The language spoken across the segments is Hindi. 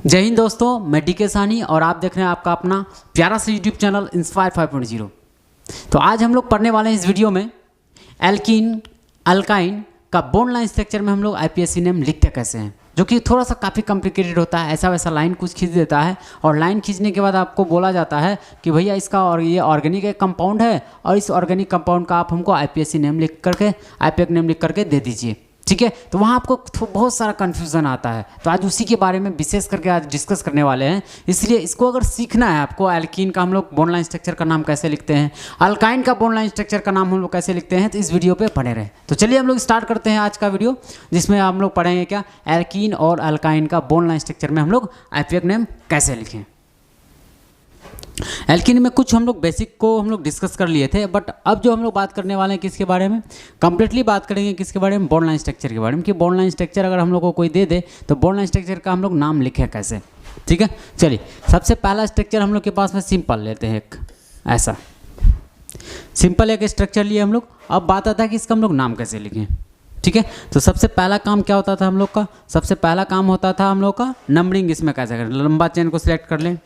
जय हिंद दोस्तों, मैं डीके सानी और आप देख रहे हैं आपका अपना प्यारा सा यूट्यूब चैनल इंस्पायर 5.0। तो आज हम लोग पढ़ने वाले हैं इस वीडियो में एल्कीन अल्काइन का बॉन्ड लाइन स्ट्रक्चर में हम लोग आईपीएससी नेम लिखते कैसे हैं, जो कि थोड़ा सा काफ़ी कॉम्प्लिकेटेड होता है। ऐसा वैसा लाइन कुछ खींच देता है और लाइन खींचने के बाद आपको बोला जाता है कि भैया इसका और ये ऑर्गेनिक एक कंपाउंड है और इस ऑर्गेनिक कंपाउंड का आप हमको आईपीएससी नेम लिख करके आईपीएक नेम लिख करके दे दीजिए, ठीक है। तो वहाँ आपको बहुत सारा कन्फ्यूज़न आता है। तो आज उसी के बारे में विशेष करके आज डिस्कस करने वाले हैं। इसलिए इसको अगर सीखना है आपको, एल्कीन का हम लोग बॉन्ड लाइन स्ट्रक्चर का नाम कैसे लिखते हैं, अल्काइन का बॉन्ड लाइन स्ट्रक्चर का नाम हम लोग कैसे लिखते हैं, तो इस वीडियो पे बने रहे। तो चलिए हम लोग स्टार्ट करते हैं आज का वीडियो, जिसमें हम लोग पढ़ेंगे क्या एल्कीन और अल्काइन का बॉन्ड लाइन स्ट्रक्चर में हम लोग आईपीएक नेम कैसे लिखें। एल्कीन में कुछ हम लोग बेसिक को हम लोग डिस्कस कर लिए थे, बट अब जो हम लोग बात करने वाले हैं किसके बारे में, कंप्लीटली बात करेंगे किसके बारे में, बॉन्ड लाइन स्ट्रक्चर के बारे में। कि बॉन्ड लाइन स्ट्रक्चर अगर हम लोग को कोई दे दे तो बॉन्ड लाइन स्ट्रक्चर का हम लोग नाम लिखें कैसे, ठीक है। चलिए सबसे पहला स्ट्रक्चर हम लोग के पास में सिंपल लेते हैं, एक ऐसा सिंपल एक स्ट्रक्चर लिए हम लोग। अब बात आता है कि इसका हम लोग नाम कैसे लिखें, ठीक है। तो सबसे पहला काम क्या होता था हम लोग का, सबसे पहला काम होता था हम लोग का नंबरिंग। इसमें कैसे करें, लंबा चेन को सिलेक्ट कर लें,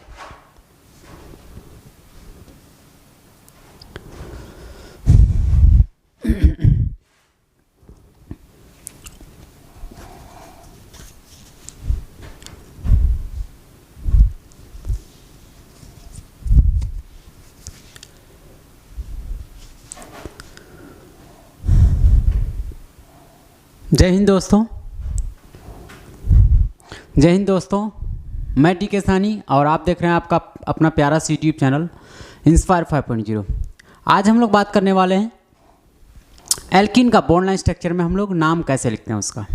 जय हिंद दोस्तों, जय हिंद दोस्तों, मैं डीके सानी और आप देख रहे हैं आपका अपना प्यारा सा यूट्यूब चैनल इंस्पायर 5.0। आज हम लोग बात करने वाले हैं एल्कीन का बॉन्ड लाइन स्ट्रक्चर में हम लोग नाम कैसे लिखते हैं उसका।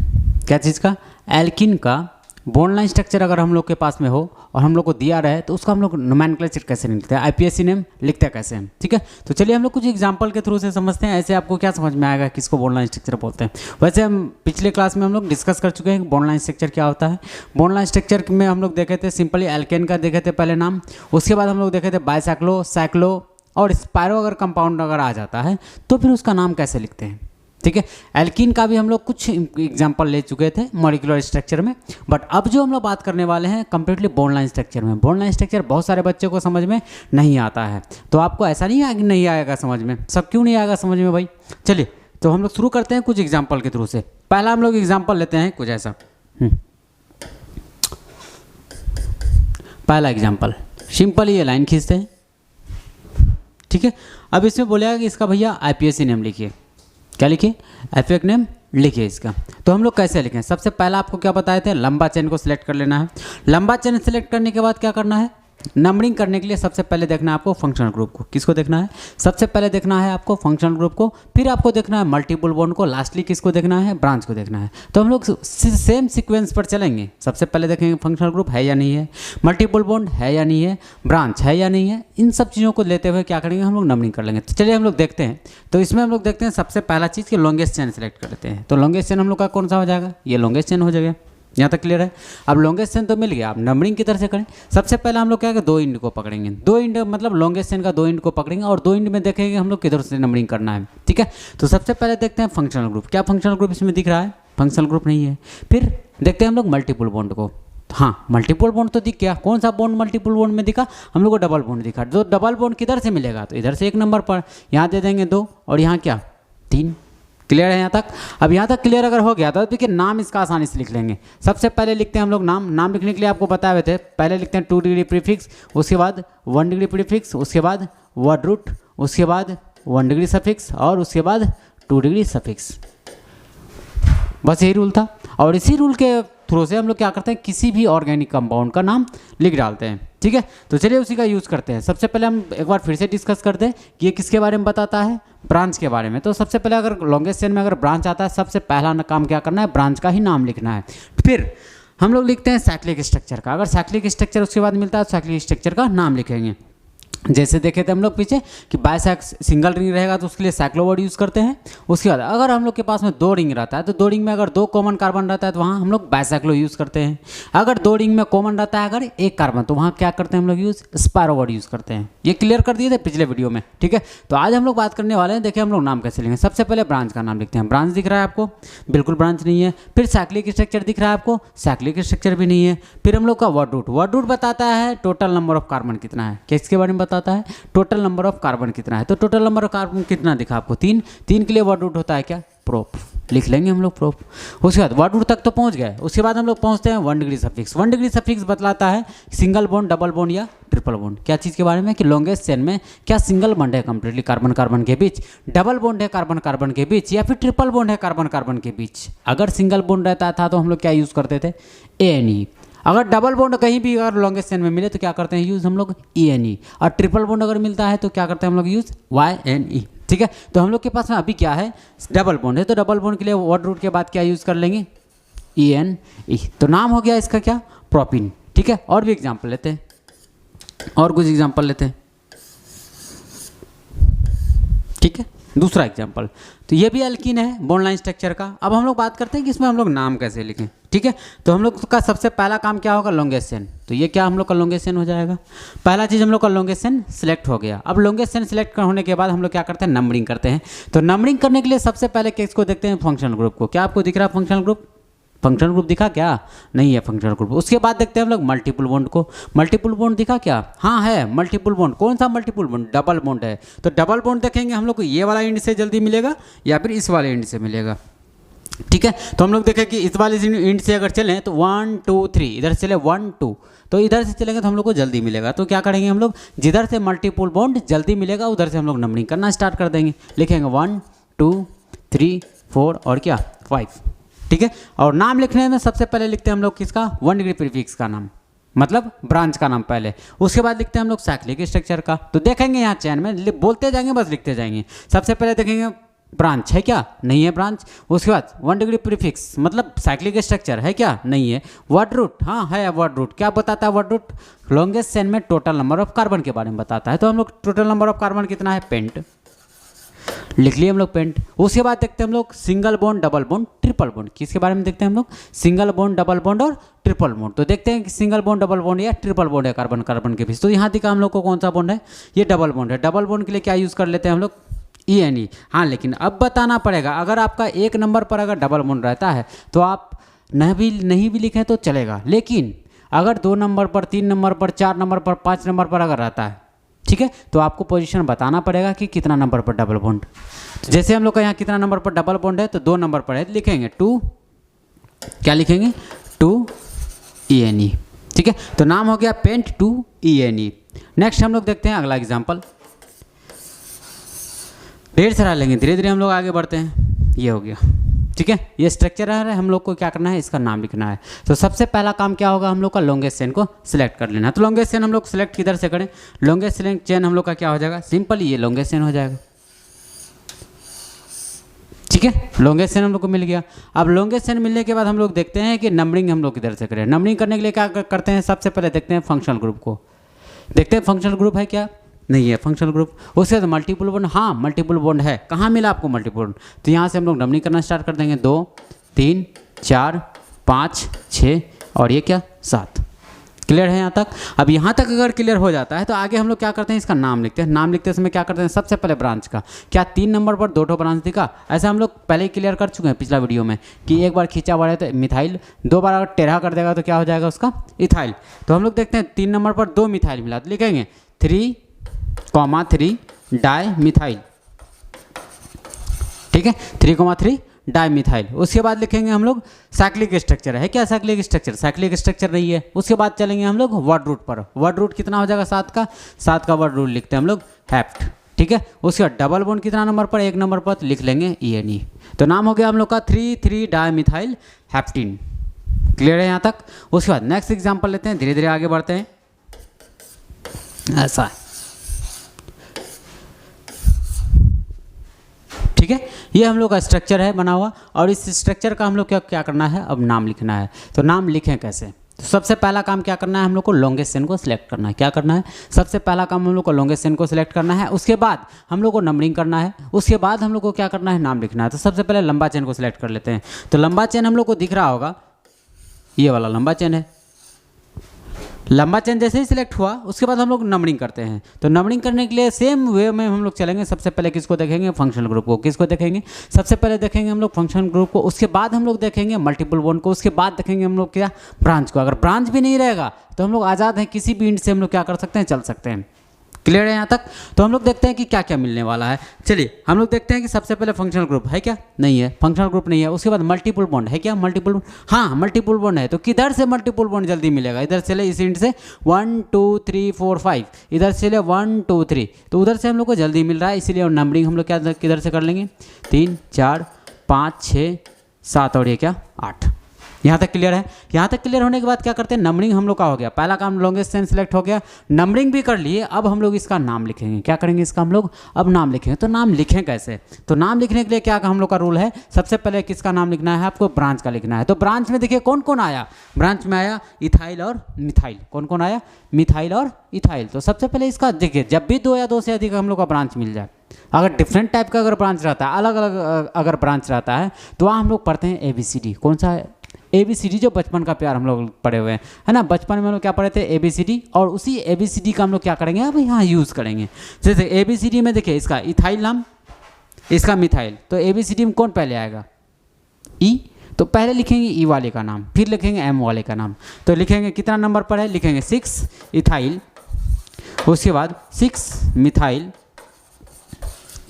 क्या चीज़ का, एल्कीन का बॉन्ड लाइन स्ट्रक्चर अगर हम लोग के पास में हो और हम लोग को दिया रहे तो उसका हम लोग नोमेनक्लेचर कैसे लिखते हैं, आईपीएससी नेम लिखते हैं कैसे हैं, ठीक है। तो चलिए हम लोग कुछ एग्जांपल के थ्रू से समझते हैं। ऐसे आपको क्या समझ में आएगा किसको बॉन्ड लाइन स्ट्रक्चर बोलते हैं। वैसे हम पिछले क्लास में हम लोग डिस्कस कर चुके हैं बॉन्ड लाइन स्ट्रक्चर क्या होता है। बॉन्ड लाइन स्ट्रक्चर में हम लोग देखे थे सिंपली एल्केन का देखे थे पहले नाम, उसके बाद हम लोग देखे थे बाइसाइक्लो, साइक्लो और स्पायरो अगर कंपाउंड अगर आ जाता है तो फिर उसका नाम कैसे लिखते हैं, ठीक है। एल्कीन का भी हम लोग कुछ एग्जांपल ले चुके थे मॉलिक्यूलर स्ट्रक्चर में, बट अब जो हम लोग बात करने वाले हैं कंप्लीटली बॉन्ड लाइन स्ट्रक्चर में। बॉन्ड लाइन स्ट्रक्चर बहुत सारे बच्चों को समझ में नहीं आता है, तो आपको ऐसा नहीं आएगा समझ में। सब क्यों नहीं आएगा समझ में भाई। चलिए तो हम लोग शुरू करते हैं कुछ एग्जाम्पल के थ्रू से। पहला हम लोग एग्जाम्पल लेते हैं कुछ ऐसा, पहला एग्जाम्पल सिंपल ये लाइन खींचते हैं, ठीक है। अब इसमें बोलेगा कि इसका भैया आईपीएससी नेम लिखिए। क्या लिखिए, आईपीएक नेम लिखिए इसका। तो हम लोग कैसे लिखें, सबसे पहला आपको क्या बताए थे, लंबा चेन को सिलेक्ट कर लेना है। लंबा चेन सिलेक्ट करने के बाद क्या करना है, नंबरिंग करने के लिए सबसे पहले देखना है आपको फंक्शनल ग्रुप को। किसको देखना है, सबसे पहले देखना है आपको फंक्शनल ग्रुप को, फिर आपको देखना है मल्टीपल बॉन्ड को, लास्टली किसको देखना है, ब्रांच को देखना है। तो हम लोग सेम सीक्वेंस पर चलेंगे। सबसे पहले देखेंगे फंक्शनल ग्रुप है या नहीं है, मल्टीपल बॉन्ड है या नहीं है, ब्रांच है या नहीं है। इन सब चीज़ों को लेते हुए क्या करेंगे, हम लोग नंबरिंग कर लेंगे। तो चलिए हम लोग देखते हैं। तो इसमें हम लोग देखते हैं सबसे पहला चीज़ कि लॉन्गेस्ट चेन सेलेक्ट कर लेते हैं। तो लॉन्गेस्ट चेन हम लोग का कौन सा हो जाएगा, ये लॉन्गेस्ट चेन हो जाएगा। यहाँ तक क्लियर है। अब लॉन्गेस्ट चेन तो मिल गया, अब नंबरिंग की तरह से करें। सबसे पहले हम लोग क्या करेंगे, 2 इंड को पकड़ेंगे। 2 इंड मतलब लॉन्गेस्ट चेन का 2 इंड को पकड़ेंगे और 2 इंड में देखेंगे हम लोग किधर से नंबरिंग करना है, ठीक है। तो सबसे पहले देखते हैं फंक्शनल ग्रुप। क्या फंक्शनल ग्रुप इसमें दिख रहा है, फंक्शनल ग्रुप नहीं है। फिर देखते हैं हम लोग मल्टीपल बॉन्ड को। हाँ मल्टीपल बॉन्ड तो दिख गया। कौन सा बॉन्ड मल्टीपल बॉन्ड में दिखा, हम लोग को डबल बॉन्ड दिखा। जो डबल बॉन्ड किधर से मिलेगा, तो इधर से 1 नंबर पर, यहाँ दे देंगे 2 और यहाँ क्या 3। क्लियर है यहाँ तक। अब यहाँ तक क्लियर अगर हो गया तो देखिए नाम इसका आसानी से लिख लेंगे। सबसे पहले लिखते हैं हम लोग नाम लिखने के लिए आपको बताए हुए थे, पहले लिखते हैं 2 डिग्री प्रीफिक्स, उसके बाद 1 डिग्री प्रीफिक्स, उसके बाद वर्ड रूट, उसके बाद 1 डिग्री सफिक्स और उसके बाद 2 डिग्री सफिक्स। बस यही रूल था। और इसी रूल के थ्रू से हम लोग क्या करते हैं, किसी भी ऑर्गेनिक कंपाउंड का नाम लिख डालते हैं, ठीक है। तो चलिए उसी का यूज़ करते हैं। सबसे पहले हम एक बार फिर से डिस्कस करते हैं कि ये किसके बारे में बताता है, ब्रांच के बारे में। तो सबसे पहले अगर लॉन्गेस्ट चेन में अगर ब्रांच आता है, सबसे पहला काम क्या करना है, ब्रांच का ही नाम लिखना है। फिर हम लोग लिखते हैं साइक्लिक स्ट्रक्चर का। अगर साइक्लिक स्ट्रक्चर उसके बाद मिलता है तो साइक्लिक स्ट्रक्चर का नाम लिखेंगे। जैसे देखे थे हम लोग पीछे कि बाइसैक सिंगल रिंग रहेगा तो उसके लिए साइक्लोवर्ड यूज़ करते हैं। उसके बाद अगर हम लोग के पास में 2 रिंग रहता है तो 2 रिंग में अगर 2 कॉमन कार्बन रहता है तो वहाँ हम लोग बाइसाइक्लो यूज़ करते हैं। अगर 2 रिंग में कॉमन रहता है अगर 1 कार्बन तो वहाँ क्या करते हैं हम लोग यूज़ स्पायरोवर्ड यूज़ करते हैं। ये क्लियर कर दिए थे पिछले वीडियो में, ठीक है। तो आज हम लोग बात करने वाले हैं, देखिए हम लोग नाम कैसे लेंगे। सबसे पहले ब्रांच का नाम लिखते हैं। ब्रांच दिख रहा है आपको, बिल्कुल ब्रांच नहीं है। फिर साइक्लिक स्ट्रक्चर दिख रहा है आपको, साइक्लिक स्ट्रक्चर भी नहीं है। फिर हम लोग का वर्ड रूट, वर्ड रूट बताता है टोटल नंबर ऑफ कार्बन कितना है। किसके बारे में बताता है? टोटल नंबर ऑफ कार्बन कितना है। तो टोटल नंबर ऑफ कार्बन कितना दिखा आपको? 3। 3 के लिए वर्ड रूट होता है क्या? प्रोप। लिख लेंगे हम लोग प्रोप। उसके बाद वर्ड रूट तक तो पहुंच गए। उसके बाद हम लोग पहुंचते हैं 1 डिग्री सफिक्स। 1 डिग्री सफिक्स बतलाता है सिंगल बॉन्ड, डबल बॉन्ड या ट्रिपल बॉन्ड। क्या चीज़ के बारे में? कि लॉन्गेस्ट चेन में क्या सिंगल बॉन्ड है कंप्लीटली कार्बन कार्बन के बीच, डबल बॉन्ड है कार्बन कार्बन के बीच, या फिर ट्रिपल बॉन्ड है कार्बन कार्बन के बीच। अगर सिंगल बॉन्ड रहता था तो हम लोग क्या यूज़ करते थे? ANE। अगर डबल बॉन्ड कहीं भी अगर लॉन्गेस्ट चेन में मिले तो क्या करते हैं यूज़ हम लोग? ENE। और ट्रिपल बॉन्ड अगर मिलता है तो क्या करते हैं हम लोग यूज़? YNE। ठीक है। तो हम लोग के पास में अभी क्या है? डबल बॉन्ड है, तो डबल बॉन्ड के लिए वर्ड रूट के बाद क्या यूज़ कर लेंगे? ENE। तो नाम हो गया इसका क्या? प्रोपिन। ठीक है। और भी एग्जाम्पल लेते हैं, और कुछ एग्जाम्पल लेते हैं, ठीक है। दूसरा एग्जाम्पल, तो ये भी एल्कीन है बॉन्ड लाइन स्ट्रक्चर का। अब हम लोग बात करते हैं कि इसमें हम लोग नाम कैसे लिखें, ठीक है। तो हम लोग का सबसे पहला काम क्या होगा? Longest chain. तो ये क्या हम लोग का लॉन्गेस्ट चेन हो जाएगा। पहला चीज़ हम लोग का लॉन्गेस्ट चेन सिलेक्ट हो गया। अब लॉन्गेस्ट चेन सिलेक्ट होने के बाद हम लोग क्या करते हैं? नंबरिंग करते हैं। तो नंबरिंग करने के लिए सबसे पहले किसको देखते हैं? फंक्शनल ग्रुप को। क्या आपको दिख रहा है फंक्शनल ग्रुप? फंक्शनल ग्रुप दिखा क्या? नहीं है फंक्शनल ग्रुप। उसके बाद देखते हैं हम लोग मल्टीपल बॉन्ड को। मल्टीपल बॉन्ड दिखा क्या? हाँ है मल्टीपल बॉन्ड। कौन सा मल्टीपल बॉन्ड? डबल बॉन्ड है। तो डबल बॉन्ड देखेंगे हम लोग को ये वाला एंड से जल्दी मिलेगा या फिर इस वाले एंड से मिलेगा, ठीक है। तो हम लोग देखें कि इस वाले एंड से अगर चलें तो 1 2 3, इधर से चले 1 2, तो इधर से चलेंगे तो हम लोग को जल्दी मिलेगा। तो क्या करेंगे हम लोग? जिधर से मल्टीपल बॉन्ड जल्दी मिलेगा उधर से हम लोग नंबरिंग करना स्टार्ट कर देंगे। लिखेंगे 1 2 3 4 और क्या 5, ठीक है। और नाम लिखने में सबसे पहले लिखते हैं हम लोग किसका? 1 डिग्री प्रीफिक्स का नाम, मतलब ब्रांच का नाम पहले। उसके बाद लिखते हैं हम लोग साइक्लिक स्ट्रक्चर का। तो देखेंगे यहाँ चैन में बोलते जाएंगे, बस लिखते जाएंगे। सबसे पहले देखेंगे ब्रांच है क्या? नहीं है ब्रांच। उसके बाद 1 डिग्री प्रीफिक्स मतलब साइक्लिक स्ट्रक्चर है क्या? नहीं है। वर्ड रूट, हाँ है वर्ड रूट। क्या बताता है वर्ड रूट? लॉन्गेस्ट चेन में टोटल नंबर ऑफ कार्बन के बारे में बताता है। तो हम लोग टोटल नंबर ऑफ कार्बन कितना है? पेंट। लिख लिए हम लोग पेंट। उसके बाद देखते हैं हम लोग single bond, double bond, triple bond. किसके बारे में देखते हैं हम लोग? सिंगल बॉन्ड, डबल बॉन्ड और ट्रिपल बॉन्ड। तो देखते हैं कि सिंगल बॉन्ड, डबल बॉन्ड या ट्रिपल बॉन्ड है कार्बन कार्बन के बीच। तो यहाँ दिखा हम लोग को कौन सा बॉन्ड है? ये डबल बॉन्ड है। डबल बॉन्ड के लिए क्या यूज़ कर लेते हैं हम लोग? ENE। हाँ लेकिन अब बताना पड़ेगा, अगर आपका 1 नंबर पर अगर डबल बॉन्ड रहता है तो आप नहीं भी लिखें तो चलेगा, लेकिन अगर 2 नंबर पर, 3 नंबर पर, 4 नंबर पर, 5 नंबर पर अगर रहता है, ठीक है, तो आपको पोजीशन बताना पड़ेगा कि कितना नंबर पर डबल बॉन्ड। तो जैसे हम लोग का यहाँ कितना नंबर पर डबल बॉन्ड है, तो 2 नंबर पर है, लिखेंगे 2, क्या लिखेंगे? 2 ENE, ठीक है। तो नाम हो गया पेंट 2 ENE। नेक्स्ट हम लोग देखते हैं अगला एग्जाम्पल। ढेर सारा लेंगे, धीरे धीरे हम लोग आगे बढ़ते हैं। ये हो गया, ठीक है। ये स्ट्रक्चर है, हम लोग को क्या करना है? इसका नाम लिखना है। तो सबसे पहला काम क्या होगा? हम लोग का लॉन्गेस्ट चेन को सिलेक्ट कर लेना। तो लॉन्गेस्ट चेन हम लोग सिलेक्ट किधर से करें? लॉन्गेस्ट चेन हम लोग का क्या हो जाएगा? सिंपली ये लॉन्गेस्ट चेन हो जाएगा, ठीक है। लॉन्गेस्ट चेन हम लोग को मिल गया। अब लॉन्गेस्ट चेन मिलने के बाद हम लोग देखते हैं कि नंबरिंग हम लोग किधर से करें। नंबरिंग करने के लिए क्या करते हैं? सबसे पहले देखते हैं फंक्शनल ग्रुप को। देखते हैं फंक्शनल ग्रुप है क्या? नहीं है फंक्शनल ग्रुप। उसके बाद मल्टीपल बॉन्ड, हाँ मल्टीपल बॉन्ड है। कहाँ मिला आपको मल्टीपल बॉन्ड? तो यहाँ से हम लोग नंबरिंग करना स्टार्ट कर देंगे। 2 3 4 5 6 और ये क्या 7। क्लियर है यहाँ तक? अब यहाँ तक अगर क्लियर हो जाता है तो आगे हम लोग क्या करते हैं? इसका नाम लिखते हैं। नाम लिखते समय क्या करते हैं? सबसे पहले ब्रांच का। क्या 3 नंबर पर 2 ब्रांच दिखा? ऐसा हम लोग पहले ही क्लियर कर चुके हैं पिछला वीडियो में कि एक बार खींचा हुआ है तो मिथाइल, 2 बार अगर टेढ़ा कर देगा तो क्या हो जाएगा उसका? इथाइल। तो हम लोग देखते हैं 3 नंबर पर 2 मिथाइल मिला, तो लिखेंगे 3,3 डाई मिथाइल, ठीक है। 3,3 डाई मिथाइल। उसके बाद लिखेंगे हम लोग साइक्लिक स्ट्रक्चर है क्या? साइक्लिक स्ट्रक्चर, साइक्लिक स्ट्रक्चर नहीं है। उसके बाद चलेंगे हम लोग वर्ड रूट पर। वर्ड रूट कितना हो जाएगा? 7 का वर्ड रूट लिखते हैं हम लोग हेप्ट, ठीक है। उसके बाद डबल बॉन्ड कितना नंबर पर? 1 नंबर पर, तो लिख लेंगे ENE। तो नाम हो गया हम लोग का 3,3 डाई मिथाइल हेप्टिन। क्लियर है यहाँ तक? उसके बाद नेक्स्ट एग्जाम्पल लेते हैं, धीरे धीरे आगे बढ़ते हैं। ऐसा है, ठीक है। ये हम लोग का स्ट्रक्चर है बना हुआ, और इस स्ट्रक्चर का हम लोग क्या करना है? अब नाम लिखना है। तो नाम लिखें कैसे? तो सबसे पहला काम क्या करना है हम लोग को, लॉन्गेस्ट चेन को सिलेक्ट करना है। क्या करना है, सबसे पहला काम हम लोग को लॉन्गेस्ट चेन को सिलेक्ट करना है। उसके बाद हम लोग को नंबरिंग करना है। उसके बाद हम लोग को क्या करना है, नाम लिखना है। तो सबसे पहले लंबा चेन को सिलेक्ट कर लेते हैं। तो लंबा चेन हम लोग को दिख रहा होगा, ये वाला लंबा चेन है। लंबा चेन जैसे ही सिलेक्ट हुआ उसके बाद हम लोग नंबरिंग करते हैं। तो नंबरिंग करने के लिए सेम वे में हम लोग चलेंगे। सबसे पहले किसको देखेंगे, फंक्शनल ग्रुप को। किसको देखेंगे, सबसे पहले देखेंगे हम लोग फंक्शनल ग्रुप को। उसके बाद हम लोग देखेंगे मल्टीपल बॉन्ड को। उसके बाद देखेंगे हम लोग क्या, ब्रांच को। अगर ब्रांच भी नहीं रहेगा तो हम लोग आज़ाद हैं, किसी भी इंड से हम लोग क्या कर सकते हैं, चल सकते हैं। क्लियर है यहाँ तक। तो हम लोग देखते हैं कि क्या क्या मिलने वाला है। चलिए हम लोग देखते हैं कि सबसे पहले फंक्शनल ग्रुप है क्या, नहीं है, फंक्शनल ग्रुप नहीं है। उसके बाद मल्टीपल बॉन्ड है क्या, मल्टीपल बॉन्ड, हाँ मल्टीपल बॉन्ड है। तो किधर से मल्टीपल बॉन्ड जल्दी मिलेगा, इधर से ले, इस इंड से 1 2 3 4 5, इधर से ले 1 2 3, तो उधर से हम लोग को जल्दी मिल रहा है। इसीलिए नंबरिंग हम लोग क्या किधर से कर लेंगे, 3 4 5 6 7 और ये क्या 8। यहाँ तक क्लियर है। यहाँ तक क्लियर होने के बाद क्या करते हैं, नंबरिंग हम लोग का हो गया। पहला काम लॉन्गेस्ट चेन सिलेक्ट हो गया, नंबरिंग भी कर लिए। अब हम लोग इसका नाम लिखेंगे। क्या करेंगे, इसका हम लोग अब नाम लिखेंगे। तो नाम लिखें कैसे, तो नाम लिखने के लिए क्या हम लोग का रूल है, सबसे पहले किसका नाम लिखना है, आपको ब्रांच का लिखना है। तो ब्रांच में देखिए कौन कौन आया, ब्रांच में आया इथाइल और मिथाइल। कौन कौन आया, मिथाइल और इथाइल। तो सबसे पहले इसका देखिए, जब भी 2 या 2 से अधिक हम लोग का ब्रांच मिल जाए, अगर डिफरेंट टाइप का अगर ब्रांच रहता है, अलग अलग अगर ब्रांच रहता है, तो वहाँ हम लोग पढ़ते हैं ABCD। कौन सा है, ABCD, जो बचपन का प्यार हम लोग पढ़े हुए हैं, है ना। बचपन में हम लोग क्या पढ़े थे, ABCD, और उसी ABCD का हम लोग क्या करेंगे, अब यहाँ यूज़ करेंगे। जैसे ABCD में देखिए इसका इथाइल नाम, इसका मिथाइल। तो ABCD में कौन पहले आएगा, E। तो पहले लिखेंगे E वाले का नाम, फिर लिखेंगे M वाले का नाम। तो लिखेंगे कितना नंबर पर है, लिखेंगे 6 इथाइल, उसके बाद 6 मिथाइल।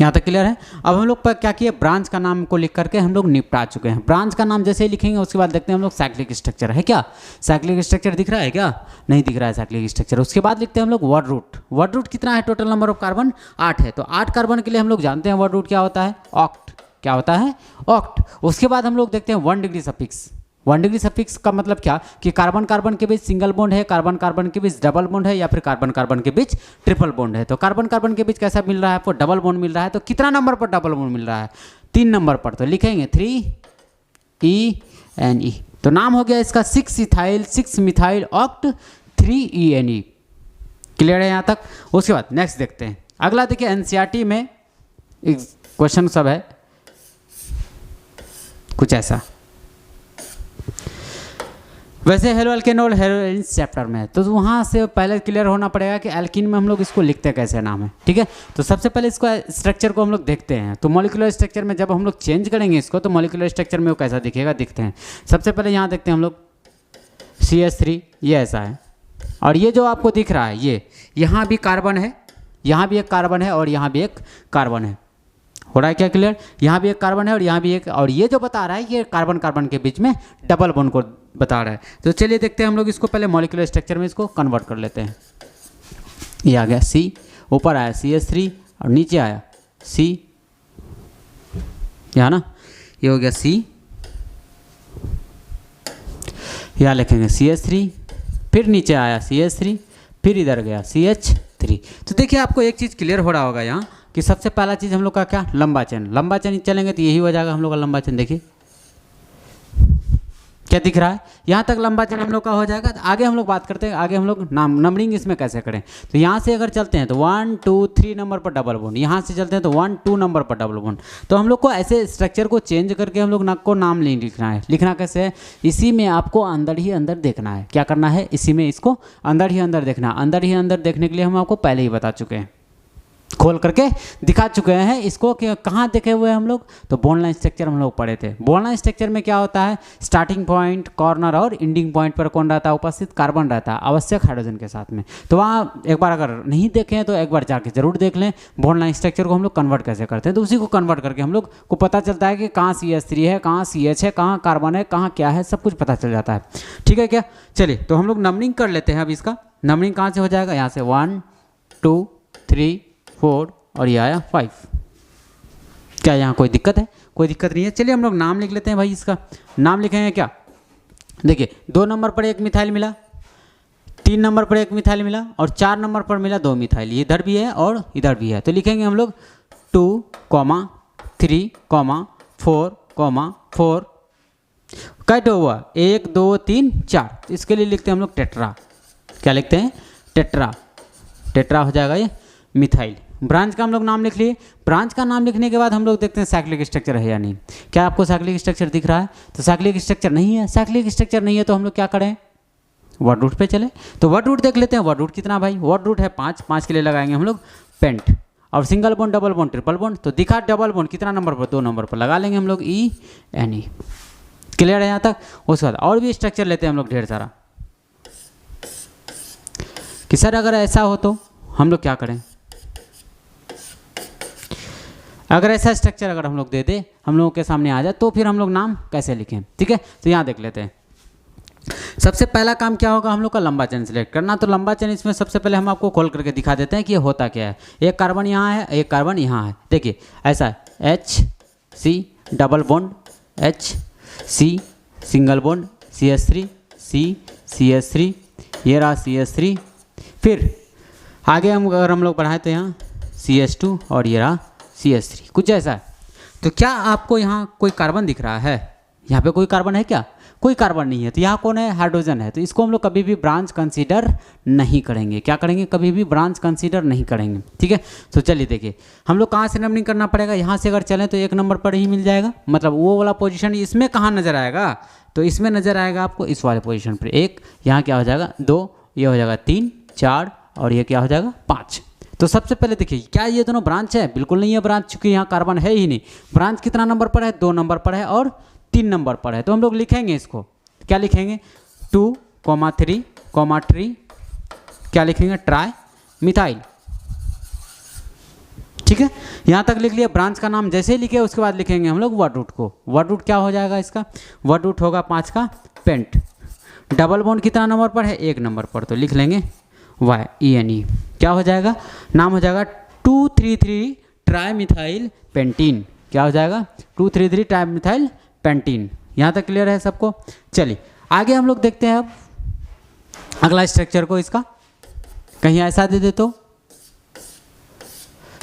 यहाँ तक क्लियर है। अब हम लोग पर क्या किए, ब्रांच का नाम को लिख करके हम लोग निपटा चुके हैं। ब्रांच का नाम जैसे ही लिखेंगे उसके बाद देखते हैं हम लोग साइक्लिक स्ट्रक्चर है क्या, साइक्लिक स्ट्रक्चर दिख रहा है क्या, नहीं दिख रहा है साइक्लिक स्ट्रक्चर। उसके बाद लिखते हैं हम लोग वर्ड रूट। वर्ड रूट कितना है, टोटल नंबर ऑफ कार्बन 8 है। तो 8 कार्बन के लिए हम लोग जानते हैं वर्ड रूट क्या होता है, ऑक्ट। क्या होता है, ऑक्ट। उसके बाद हम लोग देखते हैं 1 डिग्री सफिक्स। 1 डिग्री सफिक्स का मतलब क्या, कि कार्बन कार्बन के बीच सिंगल बॉन्ड है, कार्बन कार्बन के बीच डबल बॉन्ड है, या फिर कार्बन कार्बन के बीच ट्रिपल बॉन्ड है। तो कार्बन कार्बन के बीच कैसा मिल रहा है आपको, डबल बॉन्ड मिल रहा है। तो कितना नंबर पर डबल बॉन्ड मिल रहा है, 3 नंबर पर। तो लिखेंगे 3ENE। तो नाम हो गया इसका 6 ethyl 6 methyl oct 3ENE। Clear है यहाँ तक। उसके बाद नेक्स्ट देखते हैं अगला। देखिए NCERT में क्वेश्चन सब है कुछ ऐसा, वैसे हेलो एल्केन और हेलो चैप्टर में है, तो वहाँ से पहले क्लियर होना पड़ेगा कि एल्किन में हम लोग इसको लिखते कैसे नाम है, ठीक है। तो सबसे पहले इसको स्ट्रक्चर को हम लोग देखते हैं। तो मॉलिक्यूलर स्ट्रक्चर में जब हम लोग चेंज करेंगे इसको, तो मॉलिक्यूलर स्ट्रक्चर में वो कैसा दिखेगा, दिखते हैं। सबसे पहले यहाँ देखते हैं हम लोग CH3, ये ऐसा है। और ये जो आपको दिख रहा है, ये यहाँ भी कार्बन है, यहाँ भी एक कार्बन है, और यहाँ भी एक कार्बन है। हो रहा है क्या क्लियर, यहाँ भी एक कार्बन है और यहाँ भी एक, और ये जो बता रहा है ये कार्बन कार्बन के बीच में डबल बॉन्ड को बता रहा है। तो चलिए देखते हैं हम लोग इसको पहले मॉलिक्यूलर स्ट्रक्चर में इसको कन्वर्ट कर लेते हैं। ये आ गया C, ऊपर आया CH3 और नीचे आया C, यहाँ ना, ये हो गया C, यहाँ लिखेंगे CH3, फिर नीचे आया CH3, फिर इधर गया CH3। तो देखिए आपको एक चीज़ क्लियर हो रहा होगा यहाँ कि सबसे पहला चीज़ हम लोग का क्या, लंबा चेन। लंबा चेन चलेंगे तो यही हो जाएगा हम लोग का लंबा चेन। देखिए क्या दिख रहा है, यहाँ तक लंबा चेन हम लोग का हो जाएगा। तो आगे हम लोग बात करते हैं, आगे हम लोग नंबरिंग इसमें कैसे करें। तो यहाँ से अगर चलते हैं तो 1 2 3 नंबर पर डबल बॉन्ड, यहाँ से चलते हैं तो 1 2 नंबर पर डबल बॉन्ड। तो हम लोग को ऐसे स्ट्रक्चर को चेंज करके हम लोग को नाम नहीं लिखना है। लिखना कैसे है, इसी में आपको अंदर ही अंदर देखना है। क्या करना है, इसी में इसको अंदर ही अंदर देखना। अंदर ही अंदर देखने के लिए हम आपको पहले ही बता चुके हैं, खोल करके दिखा चुके हैं इसको कि कहाँ देखे हुए हैं हम लोग। तो बॉन्ड लाइन स्ट्रक्चर हम लोग पढ़े थे। बॉन्ड लाइन स्ट्रक्चर में क्या होता है, स्टार्टिंग पॉइंट, कॉर्नर और एंडिंग पॉइंट पर कौन रहता है, उपस्थित कार्बन रहता है, आवश्यक हाइड्रोजन के साथ में। तो वहाँ एक बार अगर नहीं देखें तो एक बार जाके जरूर देख लें बॉन्ड लाइन स्ट्रक्चर को हम लोग कन्वर्ट कैसे करते हैं। तो उसी को कन्वर्ट करके हम लोग को पता चलता है कि कहाँ CH3 है, कहाँ CH है, कहाँ कार्बन है, कहाँ क्या है, सब कुछ पता चल जाता है। ठीक है क्या, चलिए तो हम लोग नंबरिंग कर लेते हैं। अब इसका नंबरिंग कहाँ से हो जाएगा, यहाँ से 1 2 3 4 और ये आया 5। क्या यहाँ कोई दिक्कत है, कोई दिक्कत नहीं है। चलिए हम लोग नाम लिख लेते हैं भाई। इसका नाम लिखेंगे क्या, देखिए 2 नंबर पर एक मिथाइल मिला, 3 नंबर पर एक मिथाइल मिला, और 4 नंबर पर मिला 2 मिथाइल। ये इधर भी है और इधर भी है। तो लिखेंगे हम लोग 2, 3, 4, 4। कैट हुआ 1 2 3 4, इसके लिए लिखते हैं हम लोग टेट्रा। क्या लिखते हैं? टेट्रा। टेट्रा हो जाएगा ये मिथाइल। ब्रांच का हम लोग नाम लिख लिए। ब्रांच का नाम लिखने के बाद हम लोग देखते हैं साइक्लिक स्ट्रक्चर है या नहीं। क्या आपको साइक्लिक स्ट्रक्चर दिख रहा है? तो साइक्लिक स्ट्रक्चर नहीं है। साइक्लिक स्ट्रक्चर नहीं है तो हम लोग क्या करें? वर्ड रूट पे चले। तो वर्ड रूट देख लेते हैं। वर्ड रूट कितना भाई? वर्ड रूट है 5, 5 के लिए लगाएंगे हम लोग पेंट। और single bond, double bond, triple bond, तो दिखा डबल बॉन्ड कितना नंबर पर? 2 नंबर पर लगा लेंगे हम लोग ENE। क्लियर है यहाँ तक? उसके बाद और भी स्ट्रक्चर लेते हैं हम लोग ढेर सारा कि सर अगर ऐसा हो तो हम लोग क्या करें? अगर ऐसा स्ट्रक्चर अगर हम लोग दे दे, हम लोगों के सामने आ जाए, तो फिर हम लोग नाम कैसे लिखें? ठीक है, तो यहाँ देख लेते हैं। सबसे पहला काम क्या होगा? हम लोग का लंबा चेन सिलेक्ट करना। तो लंबा चेन इसमें सबसे पहले हम आपको खोल करके दिखा देते हैं कि ये होता क्या है। एक कार्बन यहाँ है, एक कार्बन यहाँ है। देखिए ऐसा है, HC double bond, HC single bond, CH3 CH3, ये रहा CH3। फिर आगे अगर हम लोग बढ़ाएं तो यहाँ CH2 और ये रहा CH3, कुछ ऐसा है। तो क्या आपको यहाँ कोई कार्बन दिख रहा है? यहाँ पे कोई कार्बन है क्या? कोई कार्बन नहीं है। तो यहाँ कौन है? हाइड्रोजन है। तो इसको हम लोग कभी भी ब्रांच कंसीडर नहीं करेंगे। क्या करेंगे? कभी भी ब्रांच कंसीडर नहीं करेंगे। ठीक है, तो चलिए देखिए हम लोग कहाँ से नंबरिंग करना पड़ेगा। यहाँ से अगर चलें तो 1 नंबर पर ही मिल जाएगा। मतलब वो वाला पोजीशन इसमें कहाँ नज़र आएगा? तो इसमें नज़र आएगा आपको इस वाले पोजीशन पर। 1 यहाँ क्या हो जाएगा? 2 ये हो जाएगा 3 4 और ये क्या हो जाएगा? 5। तो सबसे पहले देखिए क्या ये दोनों ब्रांच है? बिल्कुल नहीं है ब्रांच, चूँकि यहाँ कार्बन है ही नहीं। ब्रांच कितना नंबर पर है? 2 नंबर पर है और 3 नंबर पर है। तो हम लोग लिखेंगे इसको, क्या लिखेंगे? 2, 3, 3, क्या लिखेंगे? Tri methyl. ठीक है, यहाँ तक लिख लिया। ब्रांच का नाम जैसे ही लिखे उसके बाद लिखेंगे हम लोग वर्ड रूट को। वर्ड रूट क्या हो जाएगा इसका? वर्ड रूट होगा 5 का पेंट। डबल बॉन्ड कितना नंबर पर है? 1 नंबर पर, तो लिख लेंगे YENE। क्या हो जाएगा? नाम हो जाएगा 233 ट्राई मिथाइल पेंटीन। क्या हो जाएगा? 233 ट्राई मिथाइल पेंटीन। यहाँ तक क्लियर है सबको? चलिए आगे हम लोग देखते हैं अब अगला स्ट्रक्चर को। इसका कहीं ऐसा दे दे तो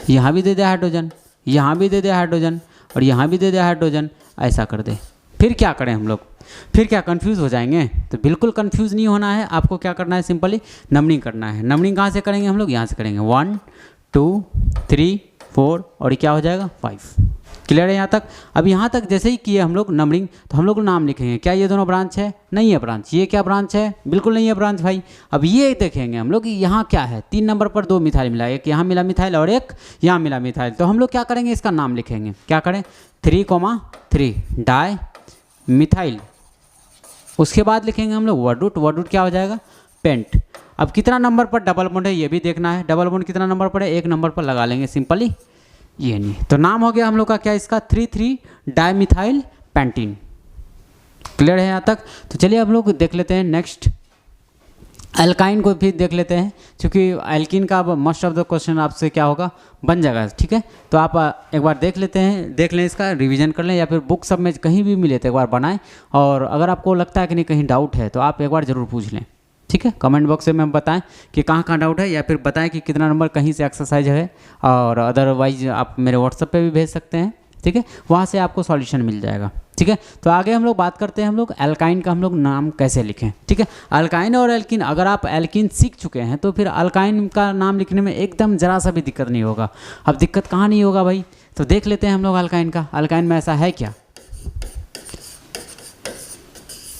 यहाँ भी दे दे हाइड्रोजन, यहाँ भी दे दे हाइड्रोजन और यहाँ भी दे दे हाइड्रोजन, ऐसा कर दे। फिर क्या करें हम लोग? फिर क्या कंफ्यूज हो जाएंगे? तो बिल्कुल कंफ्यूज नहीं होना है। आपको क्या करना है? सिंपली नंबरिंग करना है। नंबरिंग कहाँ से करेंगे हम लोग? यहाँ से करेंगे 1 2 3 4 और क्या हो जाएगा? 5। क्लियर है यहाँ तक? अब यहाँ तक जैसे ही किए हम लोग नंबरिंग, तो हम लोग नाम लिखेंगे। क्या ये दोनों ब्रांच है? नहीं है ब्रांच। ये क्या ब्रांच है? बिल्कुल नहीं है ब्रांच भाई। अब ये देखेंगे हम लोग यहाँ क्या है? 3 नंबर पर 2 मिथाइल मिला, एक यहाँ मिला मिथाइल और एक यहाँ मिला मिथाइल। तो हम लोग क्या करेंगे? इसका नाम लिखेंगे। क्या करें? 3,3 डाई मिथाइल। उसके बाद लिखेंगे हम लोग वर्ड रूट। वर्ड रूट क्या हो जाएगा? पेंट। अब कितना नंबर पर डबल बॉन्ड है ये भी देखना है। डबल बॉन्ड कितना नंबर पर है? 1 नंबर पर लगा लेंगे सिंपली ये नहीं। तो नाम हो गया हम लोग का क्या इसका? 3,3 डाईमिथाइल पेंटीन। क्लियर है यहाँ तक? तो चलिए हम लोग देख लेते हैं नेक्स्ट एल्काइन को भी देख लेते हैं, क्योंकि एल्किन का मोस्ट ऑफ द क्वेश्चन आपसे क्या होगा? बन जाएगा। ठीक है, तो आप एक बार देख लेते हैं, देख लें, इसका रिवीजन कर लें, या फिर बुक सब में कहीं भी मिले तो एक बार बनाएं। और अगर आपको लगता है कि नहीं कहीं डाउट है तो आप एक बार ज़रूर पूछ लें। ठीक है, कमेंट बॉक्स में बताएं कि कहाँ कहाँ डाउट है, या फिर बताएं कि कितना नंबर कहीं से एक्सरसाइज है। और अदरवाइज आप मेरे व्हाट्सएप पे भी भेज सकते हैं। ठीक है, वहाँ से आपको सॉल्यूशन मिल जाएगा। ठीक है, तो आगे हम लोग बात करते हैं हम लोग एल्काइन का हम लोग नाम कैसे लिखें। ठीक है, अल्काइन और एल्किन, अगर आप एल्किन सीख चुके हैं तो फिर अल्काइन का नाम लिखने में एकदम ज़रा सा भी दिक्कत नहीं होगा। अब दिक्कत कहाँ नहीं होगा भाई? तो देख लेते हैं हम लोग अल्काइन का। अल्काइन में ऐसा है क्या?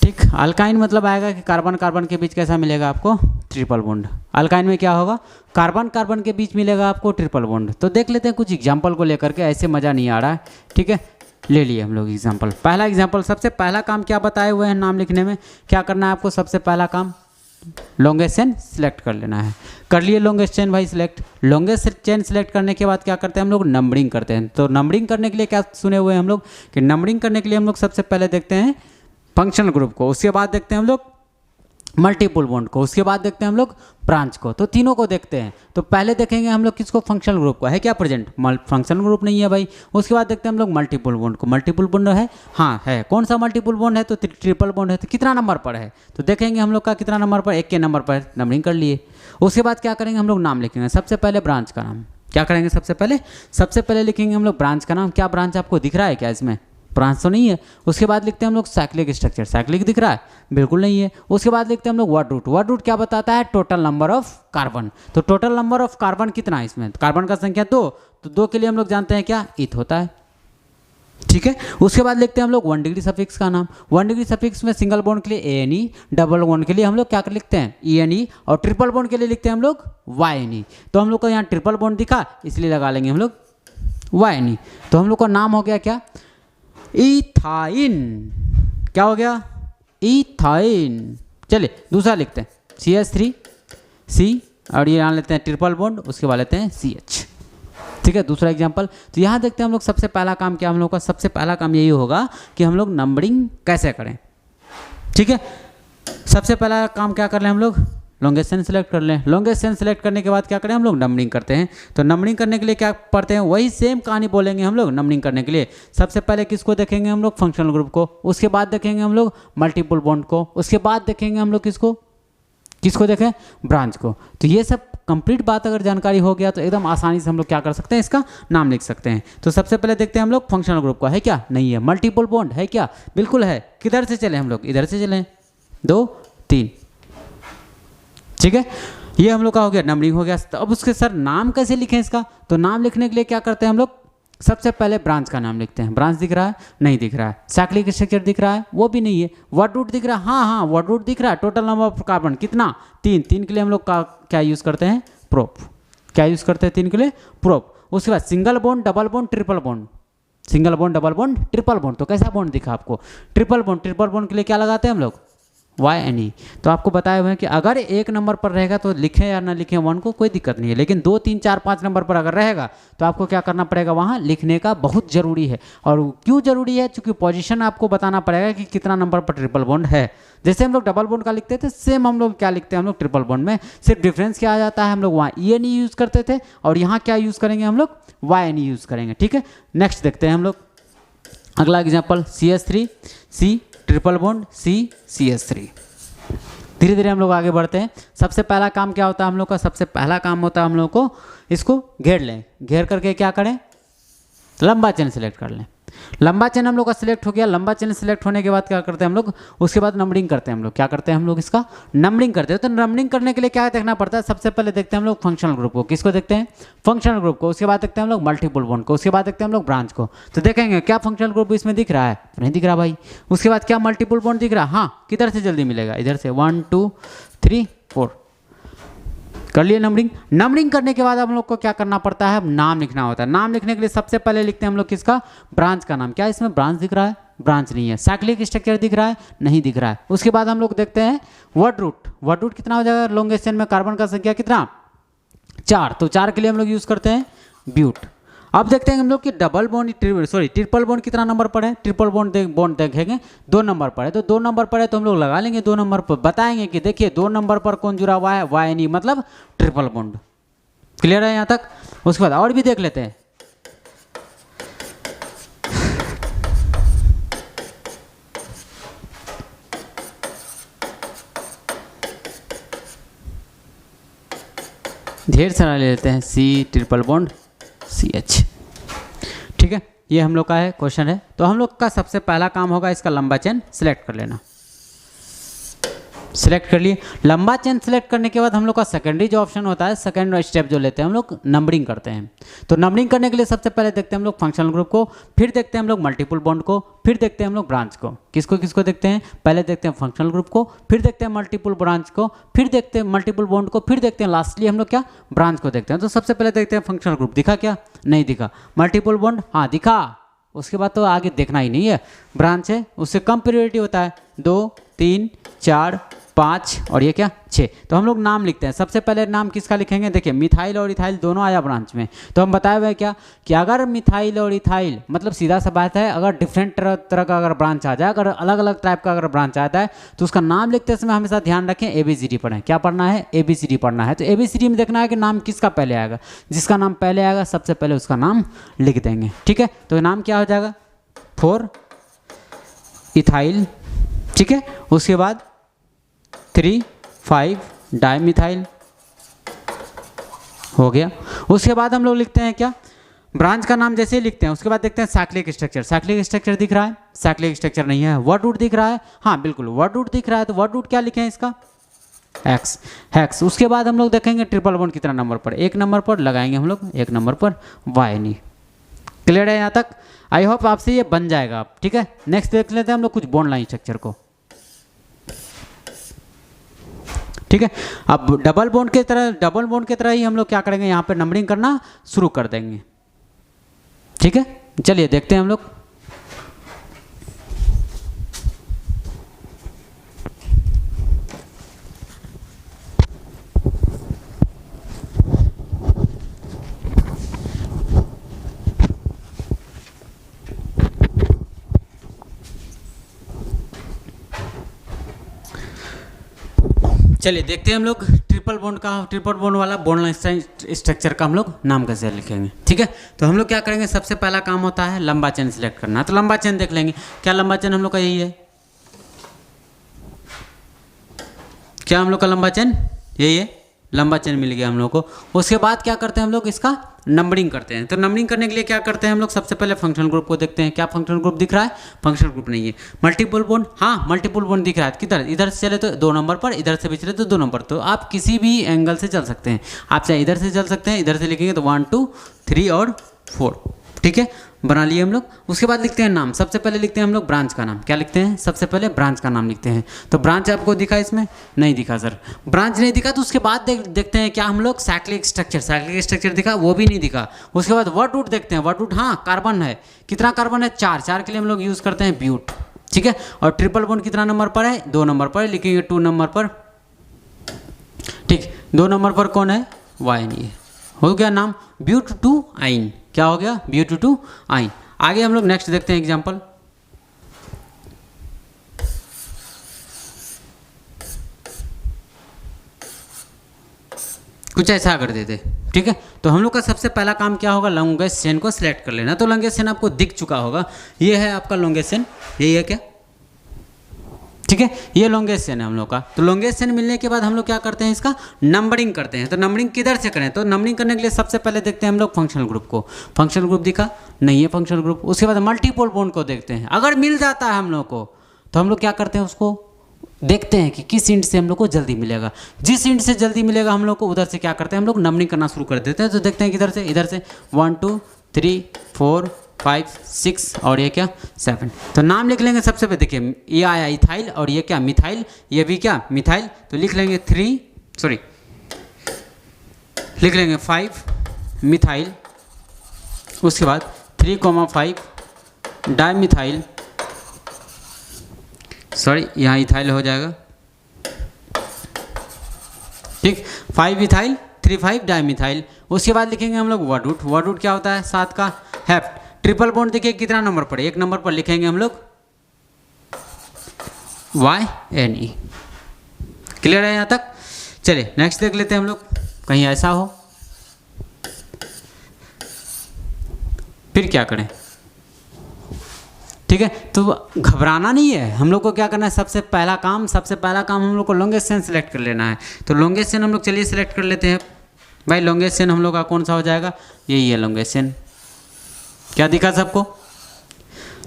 ठीक, अल्काइन मतलब आएगा कि कार्बन कार्बन के बीच कैसा मिलेगा आपको? Triple bond. अल्काइन में क्या होगा? कार्बन कार्बन के बीच मिलेगा आपको ट्रिपल बॉन्ड। तो देख लेते हैं कुछ एग्जाम्पल को लेकर के, ऐसे मज़ा नहीं आ रहा है। ठीक है, ले लिए हम लोग एग्जाम्पल। पहला एग्जाम्पल, सबसे पहला काम क्या बताए हुए हैं नाम लिखने में? क्या करना है आपको? सबसे पहला काम लॉन्गेस्ट चेन सिलेक्ट कर लेना है। कर लिए लॉन्गेस्ट चेन भाई सिलेक्ट। लॉन्गेस्ट चेन सिलेक्ट करने के बाद क्या करते हैं हम लोग? नंबरिंग करते हैं। तो नंबरिंग करने के लिए क्या सुने हुए हैं हम लोग कि नंबरिंग करने के लिए हम लोग सबसे पहले देखते हैं फंक्शनल ग्रुप को, उसके बाद देखते हैं हम लोग मल्टीपल बॉन्ड को, उसके बाद देखते हैं हम लोग ब्रांच को। तो तीनों को देखते हैं। तो पहले देखेंगे हम लोग किसको? फंक्शनल ग्रुप को। है क्या प्रेजेंट? फंक्शनल ग्रुप नहीं है भाई। उसके बाद देखते हैं हम लोग मल्टीपल बॉन्ड को। मल्टीपल बॉन्ड है? हाँ है। कौन सा मल्टीपल बॉन्ड है? तो ट्रिपल बॉन्ड है। तो कितना नंबर पर है? तो देखेंगे हम लोग का कितना नंबर पर? 1 के नंबर पर नंबरिंग कर लिए। उसके बाद क्या करेंगे हम लोग? नाम लिखेंगे। सबसे पहले ब्रांच का नाम क्या करेंगे? सबसे पहले लिखेंगे हम लोग ब्रांच का नाम। क्या ब्रांच आपको दिख रहा है क्या इसमें? ब्रांच तो नहीं है। उसके बाद लिखते हैं हम लोग साइक्लिक स्ट्रक्चर, साइक्लिक दिख रहा है, बिल्कुल नहीं है। उसके बाद लिखते हैं हम लोग वर्ड रूट, वर्ड रूट क्या बताता है, टोटल नंबर ऑफ कार्बन। तो टोटल नंबर ऑफ कार्बन कितना है इसमें, कार्बन का संख्या 2, तो 2 के लिए हम लोग जानते हैं क्या, ईथ होता है, ठीक है। उसके बाद लिखते हैं हम लोग 1 डिग्री सफिक्स का नाम। 1 डिग्री सफिक्स में सिंगल बॉन्ड के लिए ANE, डबल बॉन्ड के लिए हम लोग क्या कर लिखते हैं, ENE, और ट्रिपल बॉन्ड के लिए लिखते हैं हम लोग YNE। तो हम लोग को यहाँ ट्रिपल बॉन्ड दिखा इसलिए लगा लेंगे हम लोग YNE। तो हम लोग का नाम हो गया क्या, इथाइन। क्या हो गया, इथाइन। चलिए दूसरा लिखते हैं CH3C, और ये यहाँ लेते हैं ट्रिपल बॉन्ड, उसके बाद लेते हैं CH, ठीक है। दूसरा एग्जांपल, तो यहाँ देखते हैं हम लोग सबसे पहला काम क्या, हम लोग का सबसे पहला काम यही होगा कि हम लोग नंबरिंग कैसे करें, ठीक है। सबसे पहला काम क्या कर लें हम लोग, लॉन्गेस्ट चेन सेलेक्ट कर लें। लॉन्गेस्ट चेन सेलेक्ट करने के बाद क्या करें हम लोग, नंबरिंग करते हैं। तो नंबरिंग करने के लिए क्या पढ़ते हैं, वही सेम कहानी बोलेंगे हम लोग। नंबरिंग करने के लिए सबसे पहले किसको देखेंगे हम लोग, फंक्शनल ग्रुप को, उसके बाद देखेंगे हम लोग मल्टीपल बॉन्ड को, उसके बाद देखेंगे हम लोग किसको देखें, ब्रांच को। तो ये सब कंप्लीट बात अगर जानकारी हो गया तो एकदम आसानी से हम लोग क्या कर सकते हैं, इसका नाम लिख सकते हैं। तो सबसे पहले देखते हैं हम लोग फंक्शनल ग्रुप का है क्या, नहीं है। मल्टीपल बॉन्ड है क्या, बिल्कुल है। किधर से चले हम लोग, इधर से चलें, 2 3, ठीक है। ये हम लोग का हो गया, नंबरिंग हो गया। तो अब उसके सर नाम कैसे लिखें इसका, तो नाम लिखने के लिए क्या करते हैं हम लोग, सबसे पहले ब्रांच का नाम लिखते हैं। ब्रांच दिख रहा है, नहीं दिख रहा है। साइक्लिक स्ट्रक्चर दिख रहा है, वो भी नहीं है। वर्ड रूट दिख रहा है, हाँ वर्ड रूट दिख रहा है। टोटल नंबर ऑफ कार्बन कितना, 3, 3 के लिए हम लोग का क्या यूज़ करते हैं, प्रोप। क्या यूज़ करते हैं 3 के लिए, प्रोप। उसके बाद single bond, double bond, triple bond, single bond, double bond, triple bond. तो कैसा बॉन्ड दिखा आपको, ट्रिपल बॉन्ड। ट्रिपल बॉन्ड के लिए क्या लगाते हैं हम लोग, YNE। तो आपको बताए हुए हैं कि अगर एक नंबर पर रहेगा तो लिखें या ना लिखें 1 को, कोई दिक्कत नहीं है। लेकिन 2 3 4 5 नंबर पर अगर रहेगा तो आपको क्या करना पड़ेगा, वहाँ लिखने का बहुत ज़रूरी है। और क्यों ज़रूरी है, क्योंकि पोजीशन आपको बताना पड़ेगा कि कितना नंबर पर ट्रिपल बॉन्ड है। जैसे हम लोग डबल बॉन्ड का लिखते थे, सेम हम लोग क्या लिखते हैं हम लोग ट्रिपल बॉन्ड में। सिर्फ डिफरेंस क्या आ जाता है, हम लोग वहाँ ENE यूज़ करते थे और यहाँ क्या यूज़ करेंगे हम लोग, YNE यूज़ करेंगे, ठीक है। नेक्स्ट देखते हैं हम लोग अगला example, CH3C, triple bond CH3। धीरे धीरे हम लोग आगे बढ़ते हैं। सबसे पहला काम क्या होता है हम लोग का, सबसे पहला काम होता है हम लोग को इसको घेर लें। घेर करके क्या करें, लंबा चेन सेलेक्ट कर लें। लंबा चेन हम लोग का सिलेक्ट हो गया। लंबा चेन सिलेक्ट होने के बाद क्या करते हैं हम लोग, उसके बाद नंबरिंग करते हैं हम लोग। क्या करते हैं हम लोग, इसका नंबरिंग करते हैं। तो नंबरिंग करने के लिए क्या देखना पड़ता है, सबसे पहले देखते हैं हम लोग फंक्शनल ग्रुप को। किसको देखते हैं, फंक्शनल ग्रुप को। उसके बाद देखते हैं हम लोग मल्टीपल बॉन्ड को। उसके बाद देखते हैं हम लोग ब्रांच को। तो देखेंगे क्या फंक्शनल ग्रुप इसमें दिख रहा है, नहीं दिख रहा भाई। उसके बाद क्या मल्टीपल बॉन्ड दिख रहा है, हाँ किधर से जल्दी मिलेगा, इधर से 1 2 3 4 कर लिए नंबरिंग। नंबरिंग करने के बाद हम लोग को क्या करना पड़ता है, नाम लिखना होता है। नाम लिखने के लिए सबसे पहले लिखते हैं हम लोग किसका, ब्रांच का नाम। क्या इसमें ब्रांच दिख रहा है, ब्रांच नहीं है। साइक्लिक स्ट्रक्चर दिख रहा है, नहीं दिख रहा है। उसके बाद हम लोग देखते हैं वर्ड रूट। वर्ड रूट कितना हो जाएगा, लॉन्गेस्ट चेन में कार्बन का संख्या कितना, 4। तो 4 के लिए हम लोग यूज़ करते हैं ब्यूट। अब देखते हैं हम लोग कि डबल बॉन्ड ट्रिपल बॉन्ड कितना नंबर पर है। ट्रिपल बॉन्ड देखेंगे 2 नंबर पर है। तो 2 नंबर पर है तो हम लोग लगा लेंगे 2 नंबर पर। बताएंगे कि देखिए 2 नंबर पर कौन जुड़ा हुआ है, YNE मतलब ट्रिपल बॉन्ड। क्लियर है यहाँ तक। उसके बाद और भी देख लेते हैं। ढेर सारा ले लेते हैं, C ट्रिपल बॉन्ड CH, ठीक है। ये हम लोग का है क्वेश्चन है। तो हम लोग का सबसे पहला काम होगा इसका लंबा चेन सिलेक्ट कर लेना। सिलेक्ट कर लिए। लंबा चेन सिलेक्ट करने के बाद हम लोग का सेकेंडरी जो ऑप्शन होता है, सेकेंड स्टेप जो लेते हैं हम लोग, नंबरिंग करते हैं। तो नंबरिंग करने के लिए सबसे पहले देखते हैं हम लोग फंक्शनल ग्रुप को, फिर देखते हैं हम लोग मल्टीपल बॉन्ड को, फिर देखते हैं हम लोग ब्रांच को। किसको देखते हैं, पहले देखते हैं फंक्शनल ग्रुप को, फिर देखते हैं मल्टीपल ब्रांच को, फिर देखते हैं मल्टीपल बॉन्ड को, फिर देखते हैं लास्टली हम लोग क्या, ब्रांच को देखते हैं। तो सबसे पहले देखते हैं फंक्शनल ग्रुप दिखा क्या, नहीं दिखा। मल्टीपल बॉन्ड हाँ दिखा। उसके बाद तो आगे देखना ही नहीं है। ब्रांच है, उससे कम प्रायोरिटी होता है, 2 3 4 5 और ये क्या 6। तो हम लोग नाम लिखते हैं। सबसे पहले नाम किसका लिखेंगे, देखिए मिथाइल और इथाइल दोनों आया ब्रांच में। तो हम बताए हुए क्या कि अगर मिथाइल और इथाइल मतलब सीधा सा बात है, अगर डिफरेंट तरह का अगर ब्रांच आ जाए, अगर अलग अलग टाइप का अगर ब्रांच आता है तो उसका नाम लिखते समय हमेशा ध्यान रखें ABCD पढ़ें। क्या पढ़ना है, ABCD पढ़ना है। तो ABCD में देखना है कि नाम किसका पहले आएगा। जिसका नाम पहले आएगा सबसे पहले उसका नाम लिख देंगे, ठीक है। तो नाम क्या हो जाएगा, 4 इथाइल, ठीक है। उसके बाद 3 5 डाइमिथाइल हो गया। उसके बाद हम लोग लिखते हैं क्या, ब्रांच का नाम जैसे ही लिखते हैं उसके बाद देखते हैं साइक्लिक स्ट्रक्चर। साइक्लिक स्ट्रक्चर दिख रहा है? साइक्लिक स्ट्रक्चर नहीं है। वर्ड रूट दिख रहा है? हाँ बिल्कुल वर्ड रूट दिख रहा है। तो वर्ड रूट क्या लिखे हैं इसका? X, hex. उसके बाद हम लोग देखेंगे ट्रिपल बॉन्ड कितना नंबर पर, एक नंबर पर लगाएंगे हम लोग, एक नंबर पर वाई नहीं। क्लियर है यहाँ तक? आई होप आपसे ये बन जाएगा आप, ठीक है। नेक्स्ट देख लेते हैं हम लोग कुछ बॉन्ड लाइन स्ट्रक्चर को, ठीक है। अब डबल बॉन्ड की तरह ही हम लोग क्या करेंगे, यहाँ पे नंबरिंग करना शुरू कर देंगे, ठीक है। चलिए देखते हैं हम लोग। चलिए देखते हैं हम लोग ट्रिपल बॉन्ड वाला बॉन्ड लाइन स्ट्रक्चर का हम लोग नाम कैसे लिखेंगे, ठीक है। तो हम लोग क्या करेंगे, सबसे पहला काम होता है लंबा चेन सिलेक्ट करना। तो लंबा चेन देख लेंगे, क्या लंबा चेन हम लोग का यही है? क्या हम लोग का लंबा चेन यही है? लंबा चेन मिल गया हम लोग को। उसके बाद क्या करते हैं हम लोग, इसका नंबरिंग करते हैं। तो नंबरिंग करने के लिए क्या करते हैं हम लोग, सबसे पहले फंक्शनल ग्रुप को देखते हैं। क्या फंक्शनल ग्रुप दिख रहा है? फंक्शनल ग्रुप नहीं है। मल्टीपल बॉन्ड, हाँ मल्टीपल बॉन्ड दिख रहा है। किधर? इधर से चले तो 2 नंबर पर, इधर से भी चले तो 2 नंबर। तो आप किसी भी एंगल से चल सकते हैं। आप चाहे इधर से चल सकते हैं, इधर से लिखेंगे तो 1 2 3 और 4, ठीक है। बना लिए हम लोग। उसके बाद लिखते हैं नाम। सबसे पहले लिखते हैं हम लोग ब्रांच का नाम। क्या लिखते हैं? सबसे पहले ब्रांच का नाम लिखते हैं। तो ब्रांच आपको दिखा इसमें? नहीं दिखा सर, ब्रांच नहीं दिखा। तो उसके बाद देखते हैं क्या हम लोग, साइक्लिक स्ट्रक्चर दिखा? वो भी नहीं दिखा। उसके बाद वर्ड रूट देखते हैं। वर्ड रूट, हाँ कार्बन है। कितना कार्बन है? 4 के लिए हम लोग यूज़ करते हैं ब्यूट, ठीक है। और ट्रिपल बॉन्ड कितना नंबर पर है? 2 नंबर पर, लिखेंगे 2 नंबर पर, ठीक। 2 नंबर पर कौन है? वाई नहीं है। हो गया नाम ब्यूट टू आइन। क्या हो गया? But two yne. आगे हम लोग नेक्स्ट देखते हैं एग्जाम्पल। कुछ ऐसा कर देते, ठीक है। तो हम लोग का सबसे पहला काम क्या होगा, लॉन्गेस्ट चेन को सिलेक्ट कर लेना। तो लॉन्गेस्ट चेन आपको दिख चुका होगा, ये है आपका लॉन्गेस्ट चेन, यही है क्या, ठीक है। ये लॉन्गेस्ट चेन है हम लोग का। तो लॉन्गेस्ट चेन मिलने के बाद हम लोग क्या करते हैं, इसका नंबरिंग करते हैं। तो नंबरिंग किधर से करें? तो नंबरिंग करने के लिए सबसे पहले देखते हैं हम लोग फंक्शनल ग्रुप को। फंक्शनल ग्रुप दिखा? नहीं है फंक्शनल ग्रुप। उसके बाद मल्टीपल बॉन्ड को देखते हैं। अगर मिल जाता है हम लोग को तो हम लोग क्या करते हैं, उसको देखते हैं कि किस इंट से हम लोग को जल्दी मिलेगा। जिस इंट से जल्दी मिलेगा हम लोग को, उधर से क्या करते हैं हम लोग नंबरिंग करना शुरू कर देते हैं। तो देखते हैं किधर से, इधर से 1 2 3 4 5 6 और ये क्या 7। तो नाम लिख लेंगे सबसे पहले। देखिए ये आया इथाइल और ये क्या मिथाइल, ये भी क्या मिथाइल। तो लिख लेंगे 5 मिथाइल। उसके बाद 3,5 डाइमिथाइल, सॉरी यहाँ इथाइल हो जाएगा, ठीक। 5 इथाइल 3 5 डाइमिथाइल। उसके बाद लिखेंगे हम लोग वर्ड रूट। वर्ड रूट क्या होता है? 7 का हेफ्ट। ट्रिपल बॉन्ड देखिए कितना नंबर पर? 1 नंबर पर, लिखेंगे हम लोग YNE। क्लियर है यहाँ तक? चलिए नेक्स्ट देख लेते हैं हम लोग, कहीं ऐसा हो फिर क्या करें, ठीक है। तो घबराना नहीं है, हम लोग को क्या करना है, सबसे पहला काम हम लोग को लॉन्गेस्ट चेन सेलेक्ट कर लेना है। तो लॉन्गेस्ट चेन हम लोग चलिए सेलेक्ट कर लेते हैं भाई। लॉन्गेस्ट चेन हम लोग का कौन सा हो जाएगा? यही है लॉन्गेस्ट चेन। क्या दिखा सबको?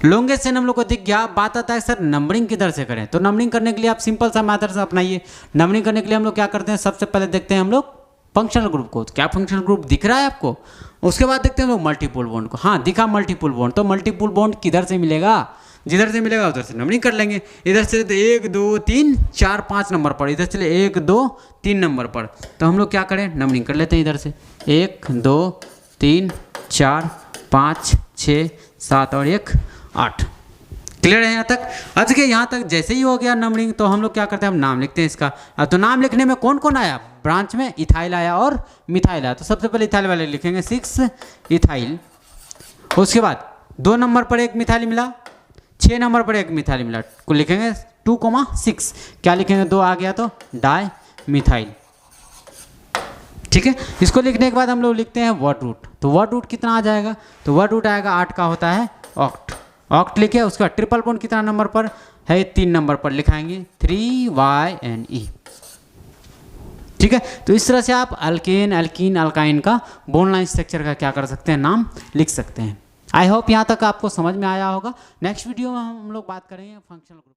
लॉन्गेस्ट चेन हम लोग को दिख गया। बात आता है सर नंबरिंग किधर से करें। तो नंबरिंग करने के लिए आप सिंपल सा मेथड से अपनाइए। नंबरिंग करने के लिए हम लोग क्या करते हैं, सबसे पहले देखते हैं हम लोग फंक्शनल ग्रुप को। तो क्या फंक्शनल ग्रुप दिख रहा है आपको? उसके बाद देखते हैं हम लोग मल्टीपल बॉन्ड को। हाँ दिखा मल्टीपल बॉन्ड। तो मल्टीपल बॉन्ड किधर से मिलेगा? जिधर से मिलेगा उधर से नंबरिंग कर लेंगे। इधर से 1 2 3 4 5 नंबर पर, इधर चले 1 2 3 नंबर पर। तो हम लोग क्या करें, नंबरिंग कर लेते हैं इधर से 1 2 3 4 5 6 7 और 1 8। क्लियर है यहाँ तक? अच्छा यहाँ तक जैसे ही हो गया नंबरिंग, तो हम लोग क्या करते हैं, हम नाम लिखते हैं इसका। तो नाम लिखने में कौन कौन आया? ब्रांच में इथाइल आया और मिथाइल आया। तो सबसे पहले इथाइल वाले लिखेंगे 6 इथाइल। उसके बाद 2 नंबर पर एक मिथाइल मिला, 6 नंबर पर एक मिथाइल मिला, को लिखेंगे 2,6। क्या लिखेंगे? 2 आ गया तो डाई मिथाइल, ठीक है। इसको लिखने के बाद हम लोग लिखते हैं वर्ड रूट। तो वर्ड रूट कितना आ जाएगा? तो वर्ड रूट आएगा 8 का होता है ऑक्ट। ऑक्ट लिखे। उसका ट्रिपल बॉन्ड कितना नंबर पर है? 3 नंबर पर लिखाएंगे 3YNE, ठीक है। तो इस तरह से आप अल्केन, एल्कीन, अल्काइन का बॉन्ड लाइन स्ट्रक्चर का क्या कर सकते हैं, नाम लिख सकते हैं। आई होप यहाँ तक आपको समझ में आया होगा। नेक्स्ट वीडियो में हम लोग बात करेंगे फंक्शनल ग्रुप।